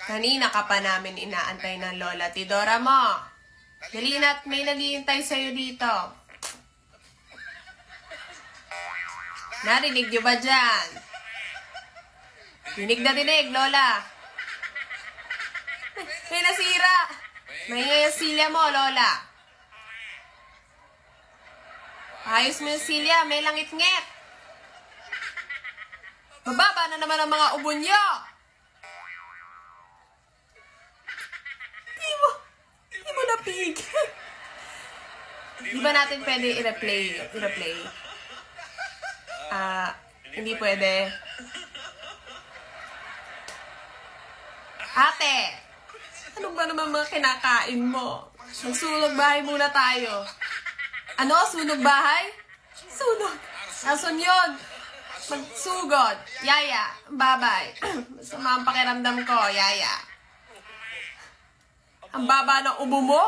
Kanina ka pa namin inaantay ng Lola Tidora mo. Dali na't may naghihintay sa'yo dito. Narinig niyo ba dyan? Dinig na dinig, Lola. May nasira. May yung silya mo, Lola. Ayos mo yung silya, may langit-ngit. Mababa na naman ang mga ubo niyo. Di mo napig. Di ba natin pwede i-replay? Hindi pwede. Ate, ano ba naman mga kinakain mo? Magsunog bahay muna tayo. Ano? Sunog bahay? Sunog. Ason yun? Magsugod. Yaya, babay. Masama ang pakiramdam ko, Yaya. Ang baba ng ubo mo.